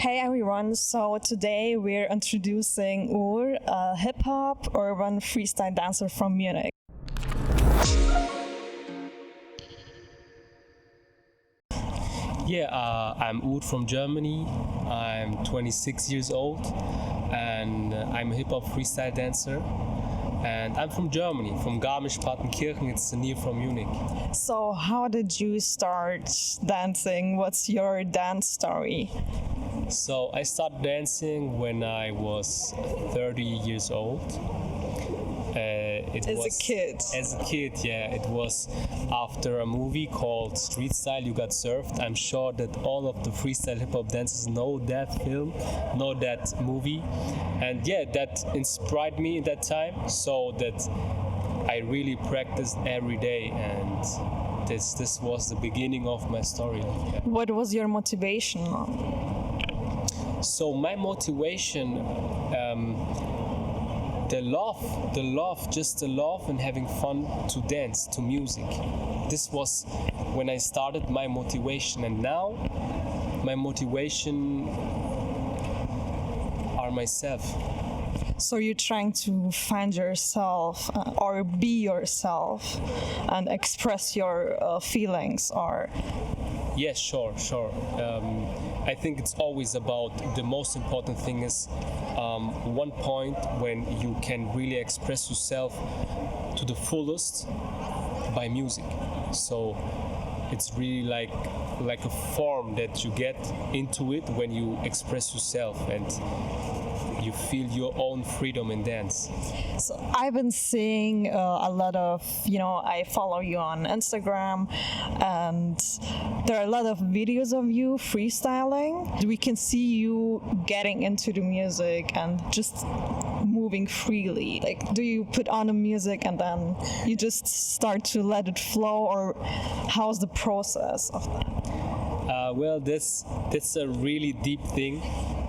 Hey everyone, so today we're introducing Uğur, a hip hop urban freestyle dancer from Munich. I'm Uğur from Germany. I'm 26 years old and I'm a hip hop freestyle dancer. And I'm from Germany, from Garmisch-Partenkirchen. It's near from Munich. So, how did you start dancing? What's your dance story? So I started dancing when I was 30 years old. As a kid? As a kid, yeah. It was after a movie called Street Style, You Got Served. I'm sure that all of the freestyle hip hop dancers know that film, know that movie. And yeah, that inspired me at that time, so that I really practiced every day, and this was the beginning of my story. Yeah. What was your motivation? So my motivation, the love and having fun to dance to music. This was when I started my motivation, and now my motivation are myself. So you're trying to find yourself or be yourself and express your feelings, or? Yes, sure. I think it's always about, the most important thing is one point when you can really express yourself to the fullest by music. So it's really like a form that you get into it when you express yourself and you feel your own freedom in dance. So I've been seeing a lot of, I follow you on Instagram, and there are a lot of videos of you freestyling. We can see you getting into the music and just moving freely. Like, do you put on the music and then you just start to let it flow, or how's the process of that? Well, that's a really deep thing,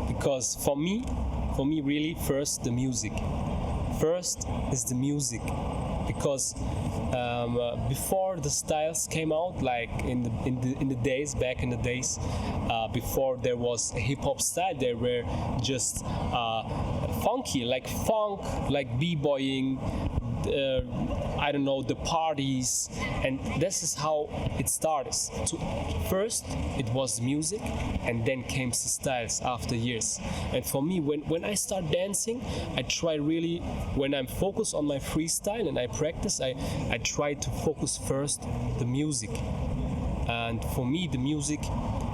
because for me really, first the music. First is the music, because before the styles came out, like in the days, back in the days, before there was a hip hop style, there were just funky, like funk, like b-boying, I don't know, the parties, and this is how it started. First it was music, and then came the styles after years. And for me, when I start dancing, I try really, when I'm focused on my freestyle and I practice, I try to focus first the music. And for me, the music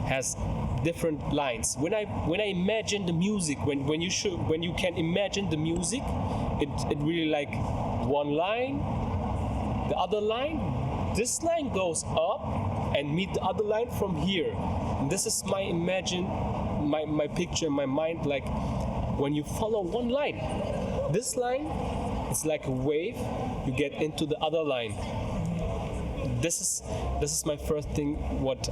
has different lines. When I imagine the music, when you can imagine the music, it really like one line, the other line, this line goes up and meet the other line from here. And this is my picture in my mind, like when you follow one line, this line, it's like a wave, you get into the other line. This is my first thing, what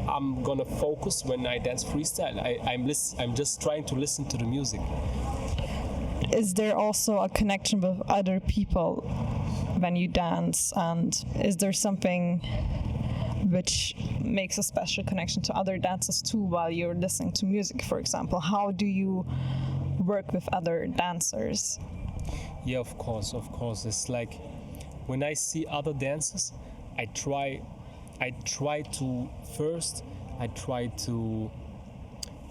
I'm gonna focus when I dance freestyle. I'm just trying to listen to the music. Is there also a connection with other people when you dance, and is there something which makes a special connection to other dancers too while you're listening to music, for example? How do you work with other dancers? Yeah, of course. It's like when I see other dancers, I try to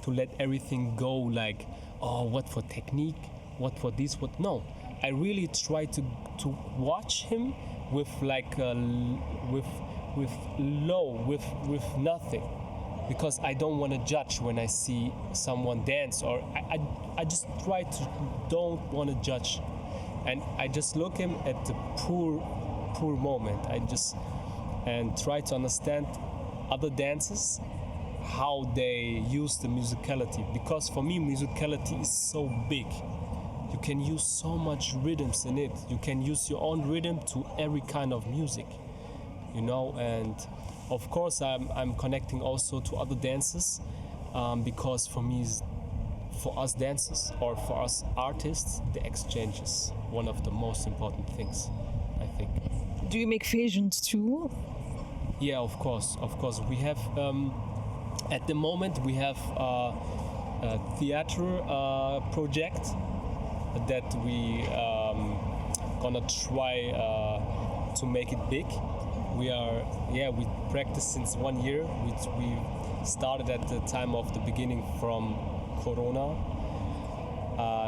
let everything go, like, oh, what for technique, what for this, what no. I really try to watch him with like with nothing, because I don't want to judge when I see someone dance, or I just try to don't want to judge, and I just look him at the poor moment. And try to understand other dancers, how they use the musicality, because for me musicality is so big. You can use so much rhythms in it. You can use your own rhythm to every kind of music, and of course I'm connecting also to other dancers, because for us dancers, or for us artists, the exchange is one of the most important things, I think. Do you make fusions too? Yeah, of course. We have at the moment we have theater project that we gonna try to make it big. We practice since 1 year. We started at the time of the beginning from Corona.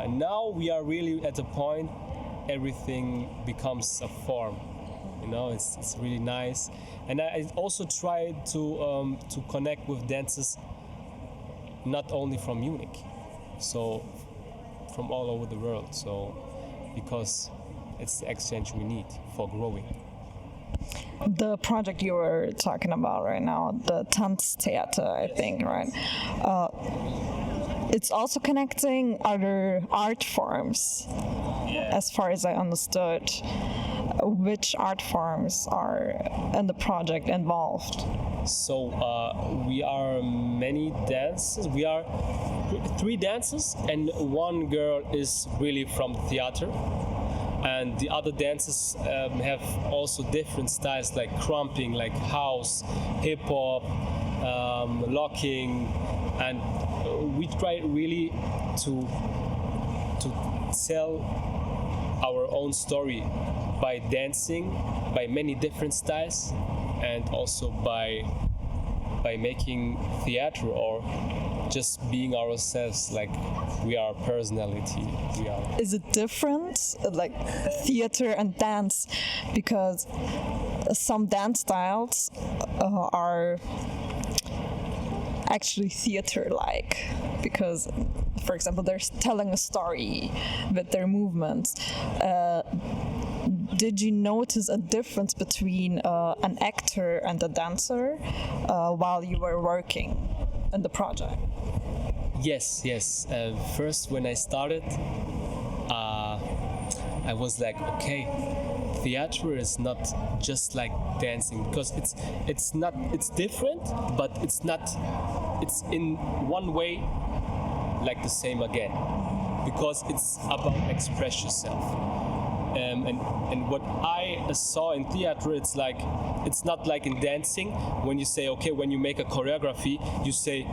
Now we are really at a point everything becomes a form. You know, it's really nice. And I also try to connect with dancers not only from Munich, so from all over the world. So because it's the exchange we need for growing. The project you were talking about right now, the Tanztheater, I think, right? It's also connecting other art forms, as far as I understood. Which art forms are in the project involved? So we are many dancers. We are 3 dancers, and 1 girl is really from theater. And the other dancers have also different styles, like crumping, like house, hip hop, locking, and we try really to tell our own story by dancing, by many different styles, and also by making theater or just being ourselves, like we are personality. We are. Is it different, like theater and dance? Because some dance styles are actually theater-like, because, for example, they're telling a story with their movements. Did you notice a difference between an actor and a dancer while you were working in the project? Yes. First, when I started, I was like, okay, theater is not just like dancing, because it's different, but it's in one way like the same again, because it's about express yourself. And what I saw in theater, it's not like in dancing when you say, okay, when you make a choreography, you say,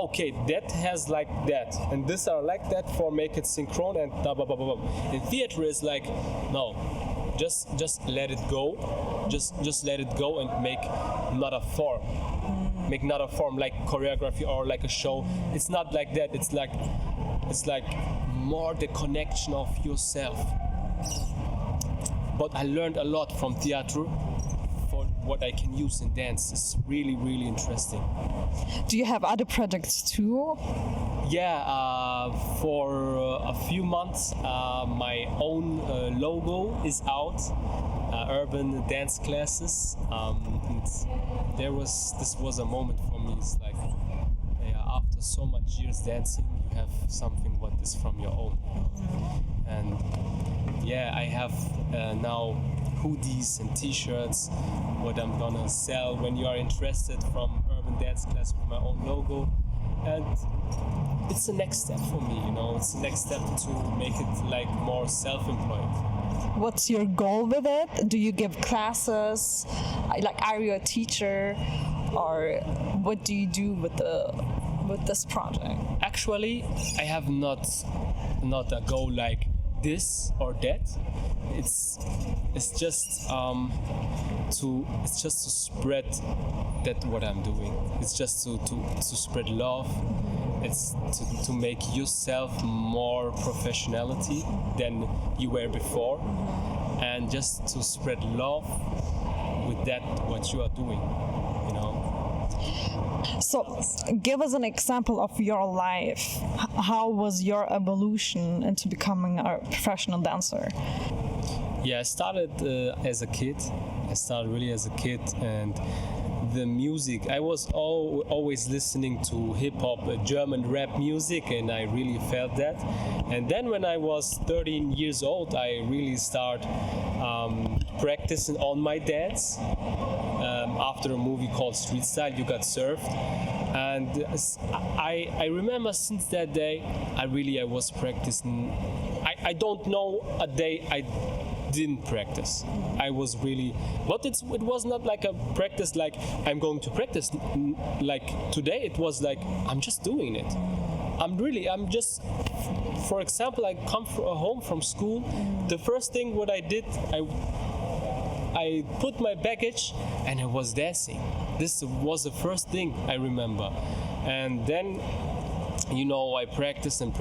okay, that has like that, and this are like that for make it synchron and blah blah blah blah. In theater is like, no, just let it go, just let it go and make not a form. Make not a form like choreography or like a show. It's not like that. It's like more the connection of yourself. But I learned a lot from theater for what I can use in dance. It's really, really interesting. Do you have other projects too? Yeah, for a few months, my own logo is out. Urban dance classes. And this was a moment for me. It's like, after so much years dancing, you have something what is from your own. And I have now hoodies and t-shirts what I'm gonna sell when you are interested from urban dance class with my own logo. And it's the next step for me, it's the next step to make it like more self-employed. What's your goal with it? Do you give classes? Like, are you a teacher, or what do you do with this project? Actually, I have not a goal like this or that. It's just to spread that what I'm doing. It's just to spread love. It's to make yourself more professionality than you were before, and just to spread love with that what you are doing. So, give us an example of your life. How was your evolution into becoming a professional dancer? Yeah, I started as a kid. I started really as a kid, and the music, I was always listening to hip-hop, German rap music, and I really felt that. And then when I was 13 years old, I really started practicing on my dance. After a movie called Street Style, You Got Served. And I remember since that day, I was practicing. I don't know a day I didn't practice. I was really, but it was not like a practice like I'm going to practice like today. It was like I'm just doing it. I'm just, for example, I come home from school. The first thing what I did, I put my baggage and I was dancing. This was the first thing I remember. And then, I practice and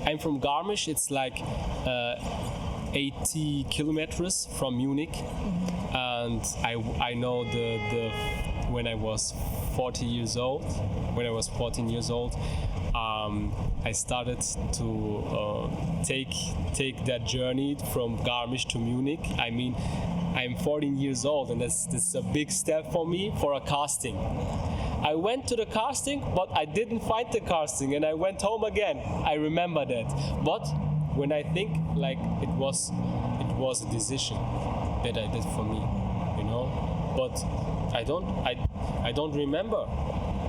I'm from Garmisch. It's like 80 kilometers from Munich. And I know the when I was 14 years old, I started to take that journey from Garmisch to Munich. I mean, I'm 14 years old, and that's a big step for me for a casting. I went to the casting, but I didn't find the casting, and I went home again. I remember that. But when I think, like, it was a decision that I did for me, But I don't remember.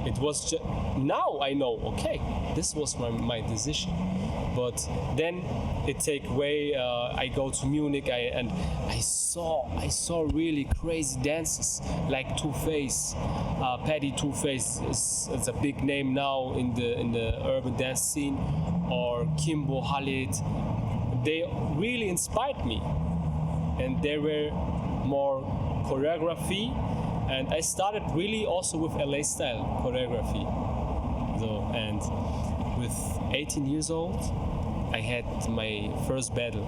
It was just, now I know, okay, this was my decision. But then it take way. I go to Munich, and I saw really crazy dances like Two Face, Paddy Two Face is a big name now in the urban dance scene, or Kimbo Khalid. They really inspired me, and they were more choreography, and I started really also with LA style choreography. And with 18 years old, I had my first battle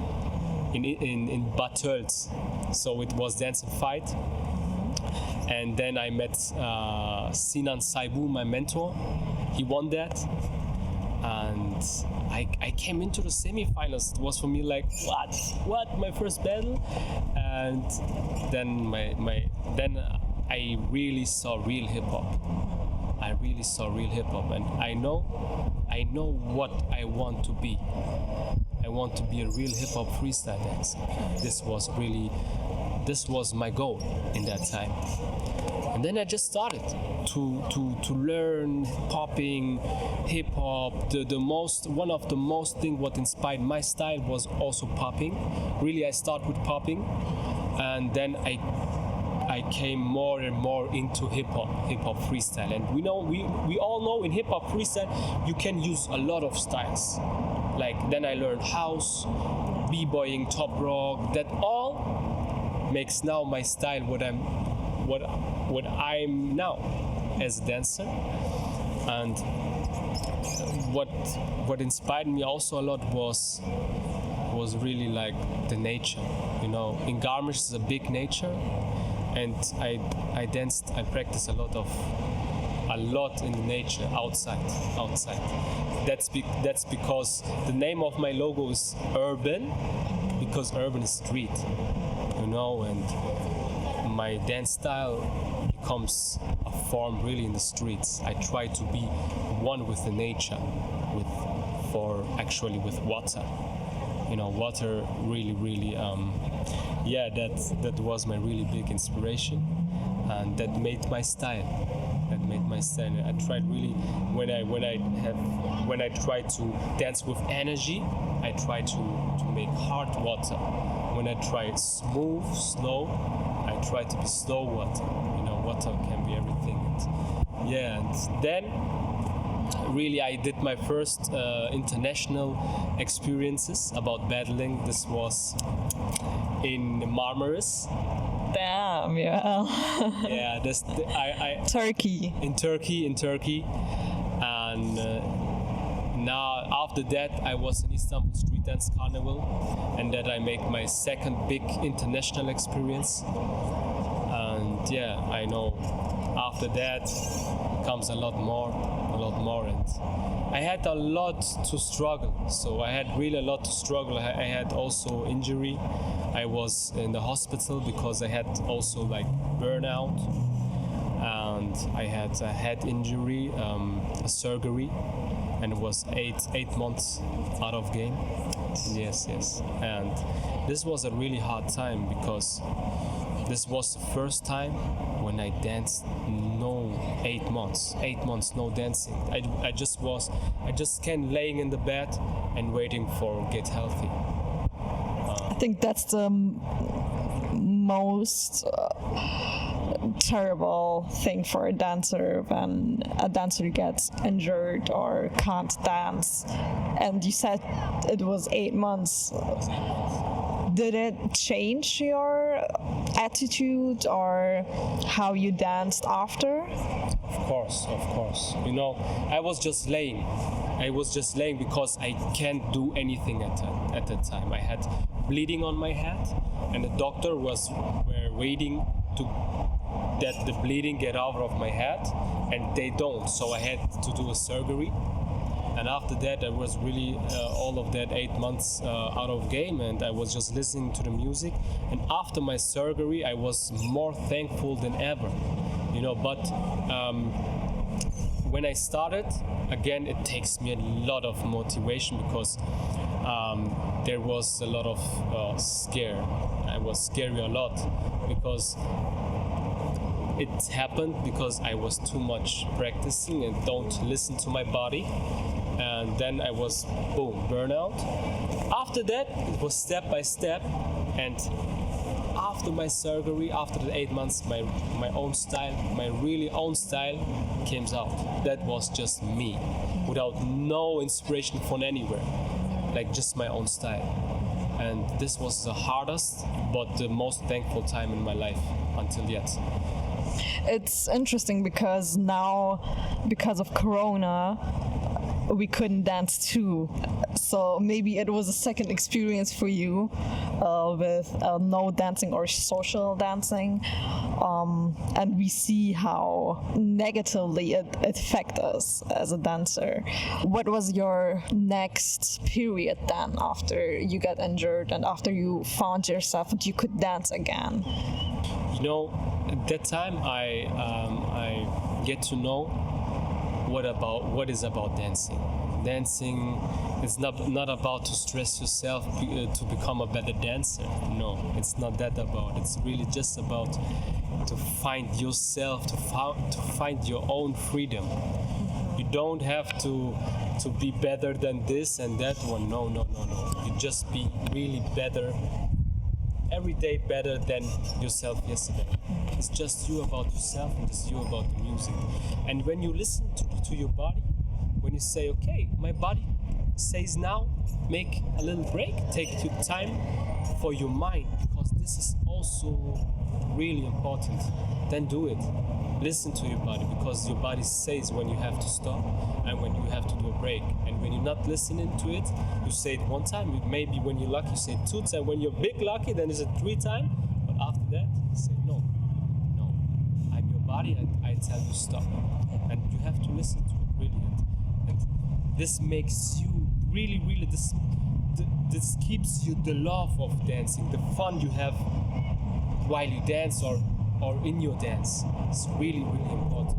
in Bad Tölz. So it was dance and fight, and then I met Sinan Saibu, my mentor. He won that, and I came into the semifinals. It was for me like, what my first battle, and then I really saw real hip hop. And I know what I want to be. I want to be a real hip hop freestyle dancer. This was my goal in that time. And then I just started to learn popping, hip hop. One of the most thing what inspired my style was also popping. Really, I started with popping, and then I came more and more into hip hop freestyle. And we all know in hip hop freestyle you can use a lot of styles. Like, then I learned house, b-boying, top rock. That all makes now my style what I'm now as a dancer. And what inspired me also a lot was really like the nature. In Garmisch is a big nature, and I practice a lot in the nature outside. That's because the name of my logo is urban, because urban is street, and my dance style becomes a form really in the streets. I try to be one with the nature, with water. Water really, that was my really big inspiration, and that made my style. I tried really, when I try to dance with energy, I try to make hard water. When I try smooth, slow, I try to be slow water. Water can be everything. And then really I did my first international experiences about battling. This was in Marmaris. Damn, yeah. Yeah, Turkey. In Turkey, and now after that I was in Istanbul Street Dance Carnival, and that I make my second big international experience. And yeah, I know after that comes a lot more, and I had a lot to struggle. So I had really a lot to struggle. I had also injury. I was in the hospital because I had also like burnout, and I had a head injury, a surgery, and it was eight months out of game. Yes, and this was a really hard time because this was the first time when I danced 8 months no dancing. I just can't laying in the bed and waiting for get healthy. I think that's the most terrible thing for a dancer when a dancer gets injured or can't dance. And you said it was 8 months. Did it change your attitude or how you danced after? Of course. You know, I was just laying because I can't do anything at that time. I had bleeding on my head, and the doctor were waiting to that the bleeding get out of my head, and they don't. So I had to do a surgery. And after that, I was really all of that 8 months out of game, and I was just listening to the music. And after my surgery, I was more thankful than ever, you know. But when I started, again, it takes me a lot of motivation because there was a lot of scare. I was scary a lot because it happened because I was too much practicing and don't listen to my body. And then I was, boom, burnout. After that, it was step by step. And after my surgery, after the 8 months, my own style, my really own style came out. That was just me, without no inspiration from anywhere. Like just my own style. And this was the hardest, but the most thankful time in my life until yet. It's interesting because now, because of Corona, we couldn't dance too. So maybe it was a second experience for you with no dancing or social dancing. And we see how negatively it affects us as a dancer. What was your next period then after you got injured and after you found yourself and you could dance again? You know, at that time I get to know what is about dancing. Dancing is not about to stress yourself to become a better dancer. No, it's not that about. It's really just about to find yourself, to find your own freedom. You don't have to be better than this and that one. No. You just be really better. Every day better than yourself yesterday. It's just you about yourself and just you about the music. And when you listen to your body, when you say, okay, my body says now, make a little break, take your time for your mind, because this is also really important, then do it. Listen to your body, because your body says when you have to stop and when you have to do a break. And when you're not listening to it, you say it one time. Maybe when you're lucky, you say it 2 times. When you're big lucky, then it's a 3 times. But after that, you say no. I'm your body, and I tell you stop. And you have to listen to it really. And this makes you really, this keeps you the love of dancing, the fun you have while you dance or in your dance. It's really, really important.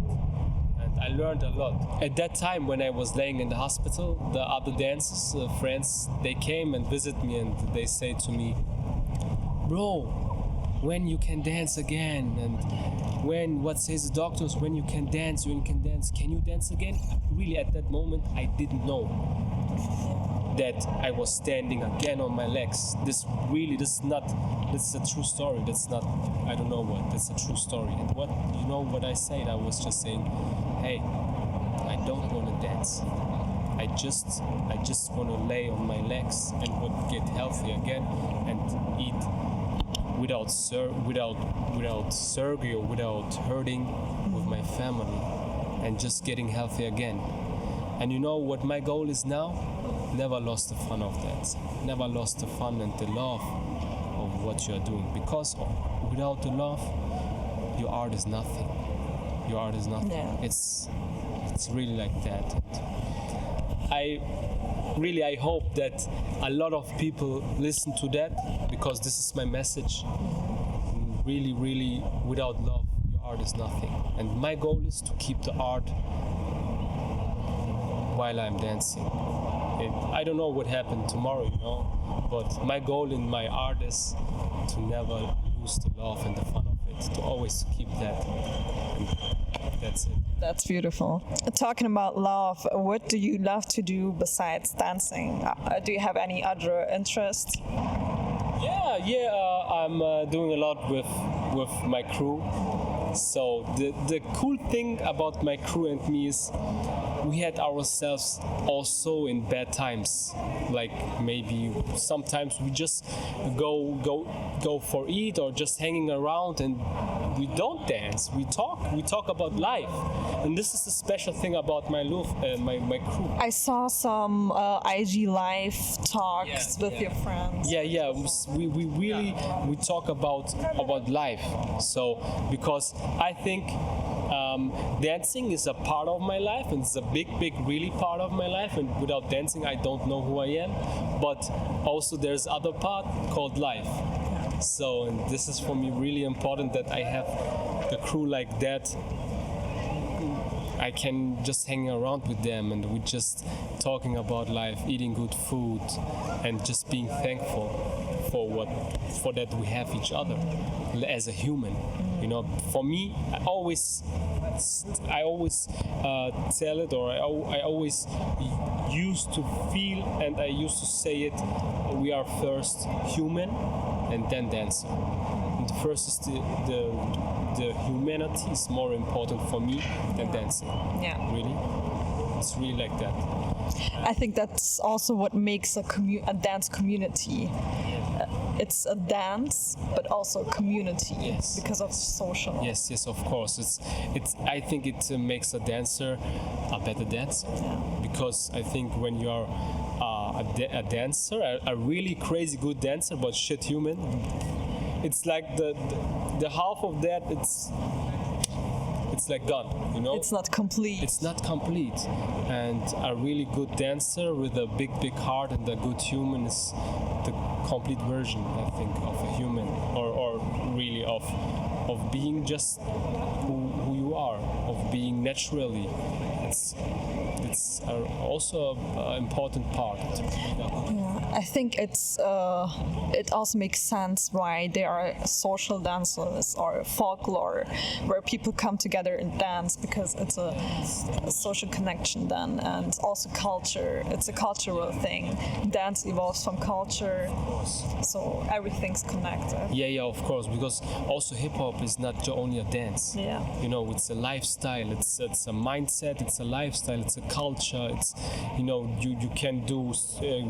And I learned a lot. At that time when I was laying in the hospital, the other dancers, friends, they came and visited me and they say to me, bro, when you can dance again? And what says the doctors, when you can dance, can you dance again? Really at that moment I didn't know that I was standing again on my legs. This is a true story. That's a true story. And what I said, I was just saying, hey, I don't want to dance. I just want to lay on my legs and get healthy again and eat without surgery or without hurting with my family and just getting healthy again. And you know what my goal is now? Never lost the fun of that. Never lost the fun and the love of what you are doing. Because without the love, your art is nothing. Your art is nothing. Yeah. It's really like that. I hope that a lot of people listen to that, because this is my message. Really, really, without love, your art is nothing. And my goal is to keep the art while I'm dancing. I don't know what happened tomorrow, but my goal in my art is to never lose the love and the fun of it, to always keep that. And that's it. That's beautiful. Talking about love, what do you love to do besides dancing? Do you have any other interests? Yeah. I'm doing a lot with my crew. So the cool thing about my crew and me is we had ourselves also in bad times. Like maybe sometimes we just go for eat or just hanging around and we don't dance. We talk about life, and this is the special thing about my crew. I saw some IG live talks with your friends. Yeah. We really we talk about life. So because I think dancing is a part of my life, and it's a big really part of my life. And without dancing, I don't know who I am. But also there's other part called life. So and this is for me really important that I have the crew like that. I can just hang around with them and we just talking about life, eating good food, and just being thankful for that we have each other as a human. You know, for me, I always tell it, or I always used to feel, and I used to say it. We are first human, and then dancer. And first is the humanity is more important for me than dancing. Yeah. Really, it's really like that. I think that's also what makes a dance community. It's a dance, but also a community. Yes. Because of social. Yes, of course. It's. I think it makes a dancer a better dancer. Yeah. Because I think when you are a dancer, a really crazy good dancer, but shit human, it's like the half of that. It's like gone, you know? It's not complete. It's not complete. And a really good dancer with a big heart and a good human is the complete version, I think, of a human, or really of being just who you are, of being naturally. It's also an important part. Yeah, I think it also makes sense why there are social dances or folklore where people come together and dance, because it's a social connection then, and also culture. It's a cultural thing. Dance evolves from culture, so everything's connected. Yeah, of course, because also hip hop is not only a dance. Yeah. You know, it's a lifestyle. It's a mindset. It's a lifestyle. It's a culture. It's, you know, you can do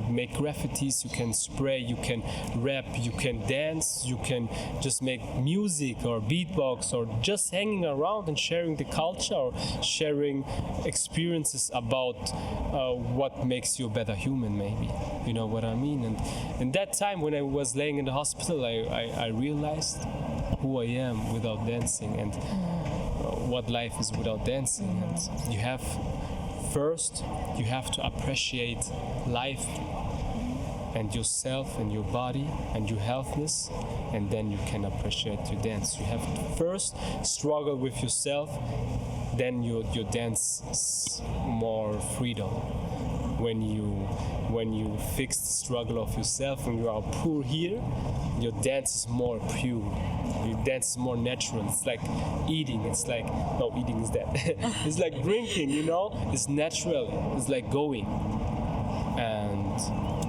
make graffitis. You can spray. You can rap. You can dance. You can just make music or beatbox, or just hanging around and sharing the culture, or sharing experiences about what makes you a better human. Maybe, you know what I mean. And in that time when I was laying in the hospital, I realized who I am without dancing, and what life is without dancing. And you have to appreciate life and yourself and your body and your healthness, and then you can appreciate your dance. You have to first struggle with yourself, then your dance is more freedom. When you fix the struggle of yourself, when you are poor here, your dance is more pure. Your dance is more natural. It's like eating. It's like, no, eating is that. It's like drinking, you know? It's natural. It's like going. And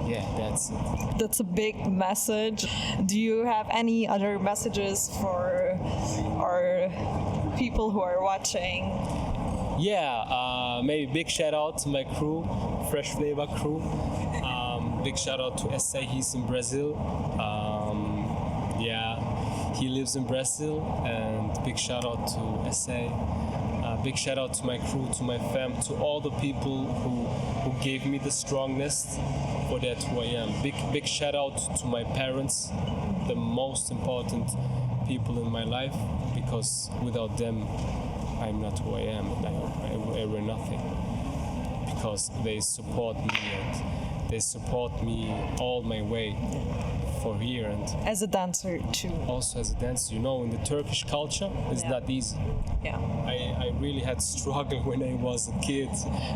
yeah, that's it. That's a big message. Do you have any other messages for our people who are watching? Yeah, maybe big shout out to my crew, Fresh Flavor crew. Big shout out to SA, he's in Brazil. He lives in Brazil, and big shout out to SA. Big shout out to my crew, to my fam, to all the people who gave me the strongness for that who I am. Big shout out to my parents, the most important people in my life, because without them I'm not who I am, and I were nothing, because they support me, and they support me all my way for here. And as a dancer too. Also as a dancer, you know, in the Turkish culture, it's not easy. Yeah. I really had struggle when I was a kid.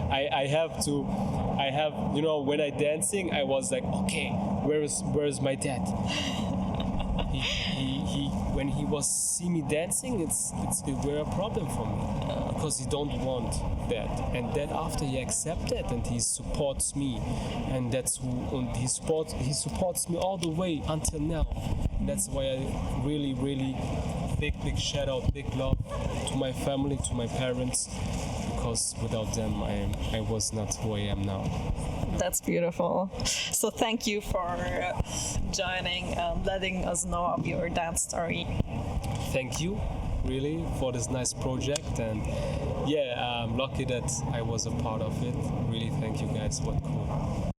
I have, you know, when I dancing, I was like, okay, where is my dad? he when he was see me dancing, it were a problem for me because he don't want that. And then after he accepted and he supports me, and that's who, and he supports me all the way until now. That's why I really big shout out, big love to my family, to my parents, because without them I was not who I am now. That's beautiful. So thank you for joining and letting us know of your dance story. Thank you really for this nice project, and yeah, I'm lucky that I was a part of it. Really thank you guys. What cool.